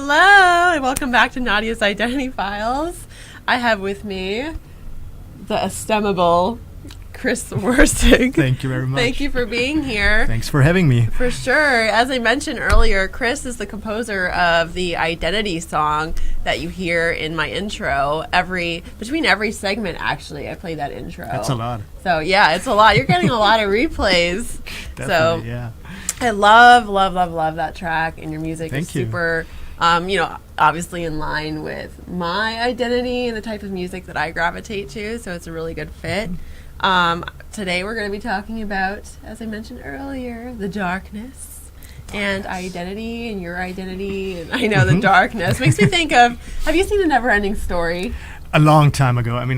Hello, and welcome back to Nadya's Identity Files. I have with me the estimable Chris Worstig. Thank you very much. Thank you for being here. Thanks for having me. For sure. As I mentioned earlier, Chris is the composer of the Identity song that you hear in my intro. Between every segment, actually, I play that intro. That's a lot. So, yeah, it's a lot. You're getting a lot of replays. Definitely, yeah. I love that track, and your music Thank is you. super, obviously in line with my identity and the type of music that I gravitate to, so it's a really good fit. Today we're going to be talking about, as I mentioned earlier, the darkness and identity and your identity, and I know the darkness. Makes me think of, have you seen The Never-Ending Story? A long time ago. I mean,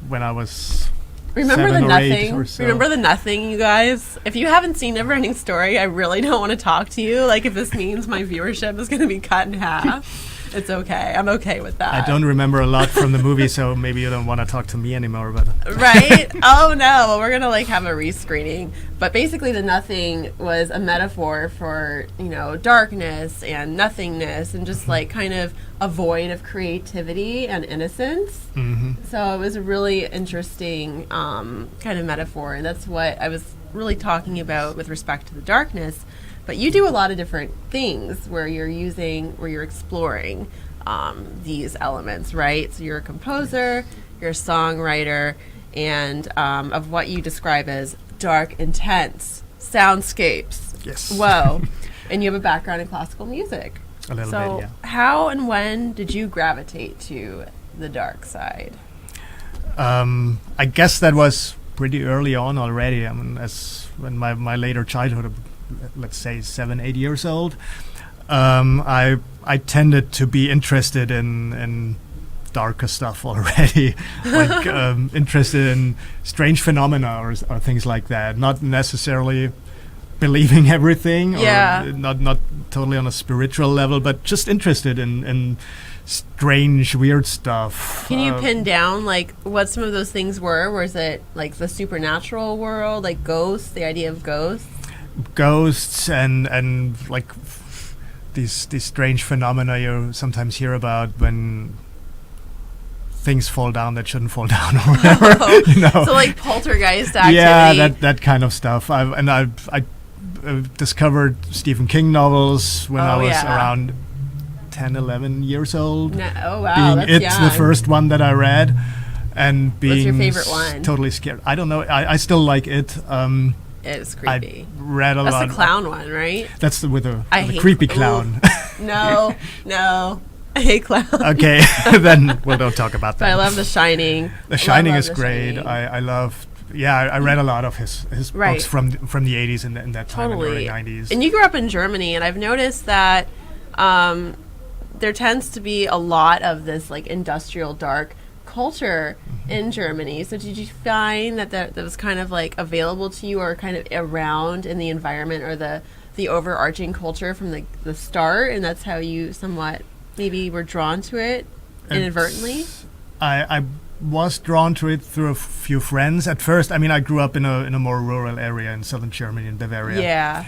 when I was Remember 7 the or 8 nothing? or so. Remember the nothing, you guys? If you haven't seen Never-Ending Story, I really don't want to talk to you. Like, if this means my viewership is going to be cut in half, it's okay. I'm okay with that. I don't remember a lot from the movie, so maybe you don't want to talk to me anymore. But Right? Oh, no. Well, we're going to, have a rescreening. But basically, the nothing was a metaphor for, darkness and nothingness and just, kind of a void of creativity and innocence. Mm-hmm. So it was a really interesting kind of metaphor, and that's what I was really talking about with respect to the darkness. But you do a lot of different things where you're exploring these elements, right? So you're a composer, you're a songwriter, and of what you describe as dark, intense soundscapes. Yes. Whoa. And you have a background in classical music. A little So bit, yeah. how and when did you gravitate to the dark side? I guess that was pretty early on already. I mean, when my later childhood, let's say 7, 8 years old, I tended to be interested in darker stuff already, interested in strange phenomena or things like that. Not necessarily believing everything, Yeah. or not totally on a spiritual level, but just interested in strange, weird stuff. Can you pin down what some of those things were? Was it the supernatural world, ghosts, the idea of ghosts? Ghosts and these strange phenomena you sometimes hear about when things fall down that shouldn't fall down or whatever. So poltergeist activity. Yeah, that kind of stuff. I discovered Stephen King novels when I was around 10, 11 years old. Oh wow, being that's It's young. the first one that I read, and being What's your favorite one? Totally scared. I don't know. I still like it. It's creepy. I read a lot. That's the clown one, right? That's the with the hate creepy ooh. clown. No. I hate clowns. Okay, then we'll don't talk about But that. I love The Shining. The Shining is The great. Shining. I love. Yeah, I read a lot of his Right. books from the 80s and that time in the early 90s. And you grew up in Germany, and I've noticed that there tends to be a lot of this industrial dark culture in Germany. So did you find that was kind of available to you or kind of around in the environment or the overarching culture from the start, and that's how you somewhat maybe were drawn to it inadvertently? I was drawn to it through a few friends. At first, I mean, I grew up in a more rural area in southern Germany, in Bavaria. Yeah.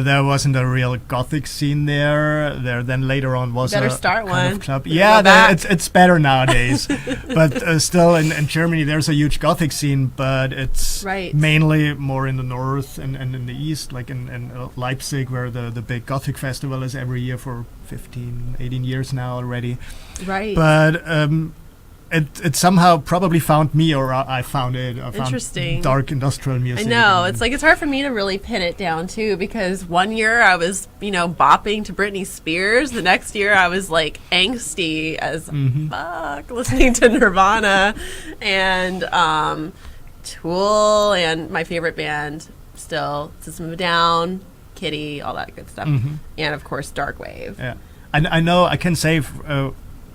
There wasn't a real Gothic scene there. Then later on was Better a start kind one. of club. Go Yeah, back. it's better nowadays. But still, in Germany, there's a huge Gothic scene, but it's Right. mainly more in the north and in the east, like in Leipzig, where the big Gothic festival is every year for 15, 18 years now already. Right. But it somehow probably found me, or I found it. I found Interesting. dark industrial music. I know. and- It's hard for me to really pin it down, too, because one year I was, bopping to Britney Spears. The next year I was, angsty as fuck, listening to Nirvana and Tool and my favorite band still, System of a Down, Kitty, all that good stuff. And, of course, Dark Wave. Yeah, I know. I can say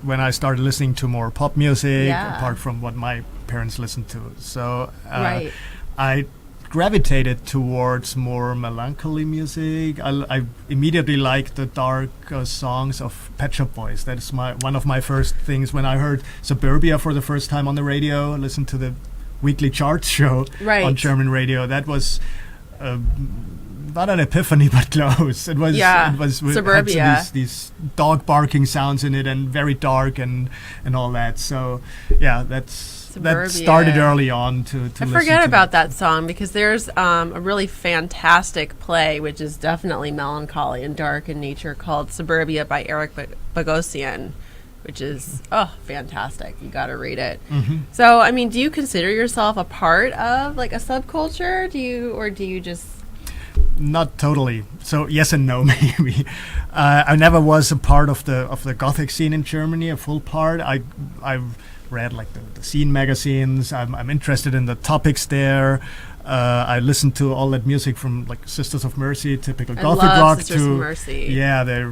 when I started listening to more pop music, Yeah. apart from what my parents listened to, so Right. I gravitated towards more melancholy music. I immediately liked the dark songs of Pet Shop Boys. That is one of my first things when I heard Suburbia for the first time on the radio. Listened to the weekly charts show Right. on German radio. That was not an epiphany, but close. It was Suburbia. Had these dog barking sounds in it, and very dark and all that. So yeah, that started early on to I forget about that song because there's a really fantastic play which is definitely melancholy and dark in nature called Suburbia by Eric Bogosian, which is fantastic. You got to read it. Mm-hmm. So, I mean, do you consider yourself a part of like a subculture? Do you just not totally? So yes and no, maybe. I never was a part of the Gothic scene in Germany, a full part. I've read like the scene magazines. I'm interested in the topics there. I listened to all that music from like Sisters of Mercy, typical Gothic rock. Sisters of Mercy. Yeah, they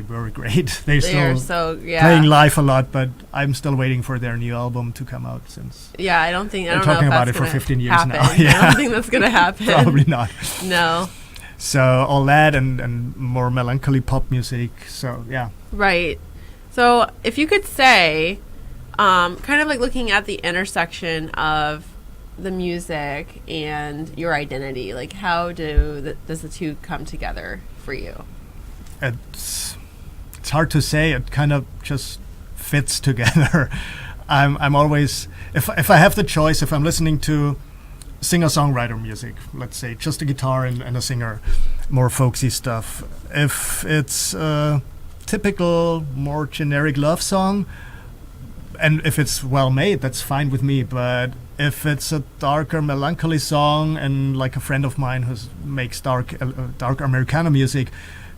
were great. They are still playing live a lot, but I'm still waiting for their new album to come out. Since I don't know talking if about that's it for 15 years happen. now. Yeah. I don't think that's gonna happen. Probably not. No. So all that and more melancholy pop music. So yeah. Right. So if you could say, kind of like looking at the intersection of the music and your identity, like how does the two come together for you? It's hard to say. It kind of just fits together. I'm always, if I have the choice, if I'm listening to singer-songwriter music, let's say just a guitar and a singer, more folksy stuff. If it's a typical, more generic love song, and if it's well made, that's fine with me. But if it's a darker, melancholy song, and like a friend of mine who makes dark Americana music,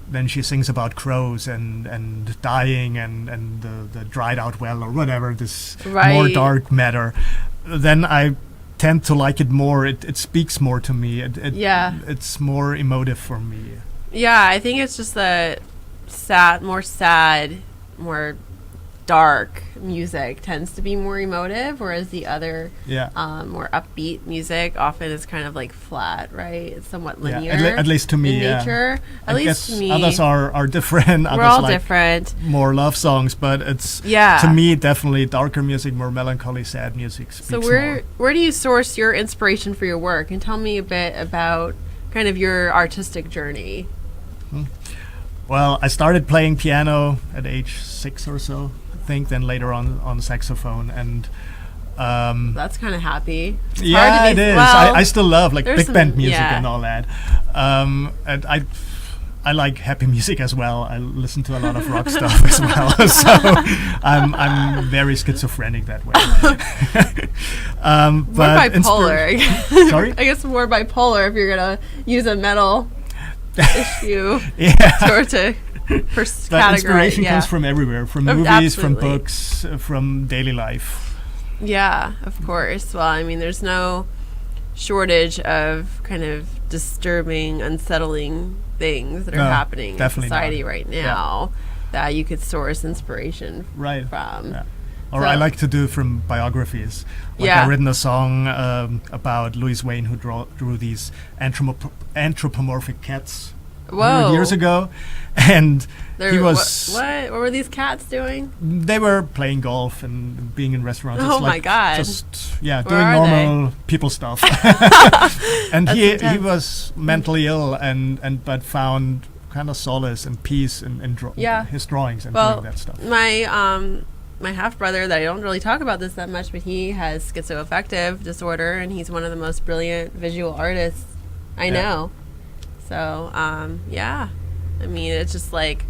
then she sings about crows and dying and the dried out well or whatever, this more dark matter, then I tend to like it more. It speaks more to me. It's more emotive for me. Yeah, I think it's just the sad, more dark music tends to be more emotive, whereas the other more upbeat music often is kind of like flat, right? It's somewhat linear. At least to me, in nature. At least to me. Others are different. We're all different. More love songs, but it's to me definitely darker music, more melancholy, sad music. So where do you source your inspiration for your work? And tell me a bit about kind of your artistic journey. Well, I started playing piano at age 6 or so. Think then later on saxophone, and that's kind of happy. It's it is. Well, I still love like big band music and all that, and I like happy music as well. I listen to a lot of rock stuff as well, so I'm very schizophrenic that way. More bipolar. Sorry, I guess more bipolar if you're gonna use a metal issue But inspiration comes from everywhere, from movies, from books, from daily life. Yeah, of course. Well, I mean, there's no shortage of kind of disturbing, unsettling things that are happening in society right now that you could source inspiration from. Yeah. Or I like to do from biographies. I've written a song about Louis Wayne, who drew these anthropomorphic cats 100 years ago, and he was what were these cats doing? They were playing golf and being in restaurants. Oh my god! Just doing normal people stuff. And he was mentally ill but found kind of solace and peace in his drawings and doing that stuff. My half brother, that I don't really talk about this that much, but he has schizoaffective disorder, and he's one of the most brilliant visual artists I know. So, I mean, it's just like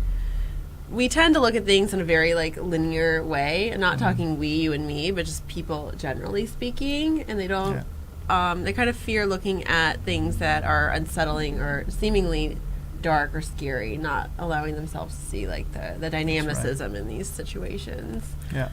we tend to look at things in a very like linear way, and not talking we, you, and me, but just people generally speaking, and they don't. They kind of fear looking at things that are unsettling or seemingly dark or scary, not allowing themselves to see like the dynamicism in these situations. Yeah.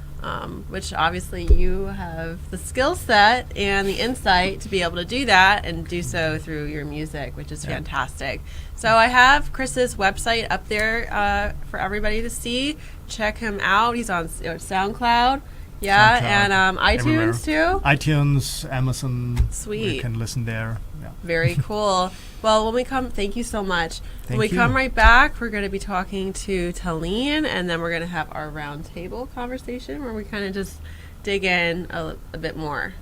Which obviously you have the skill set and the insight to be able to do that, and do so through your music, which is fantastic. So I have Chris's website up there for everybody to see. Check him out. He's on SoundCloud. And iTunes too. iTunes, Amazon. Sweet. You can listen there. Yeah. Very cool. Well, when we come, thank you so much. When we you. come right back, we're going to be talking to Talene, and then we're going to have our roundtable conversation where we kind of just dig in a bit more.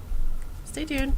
Stay tuned.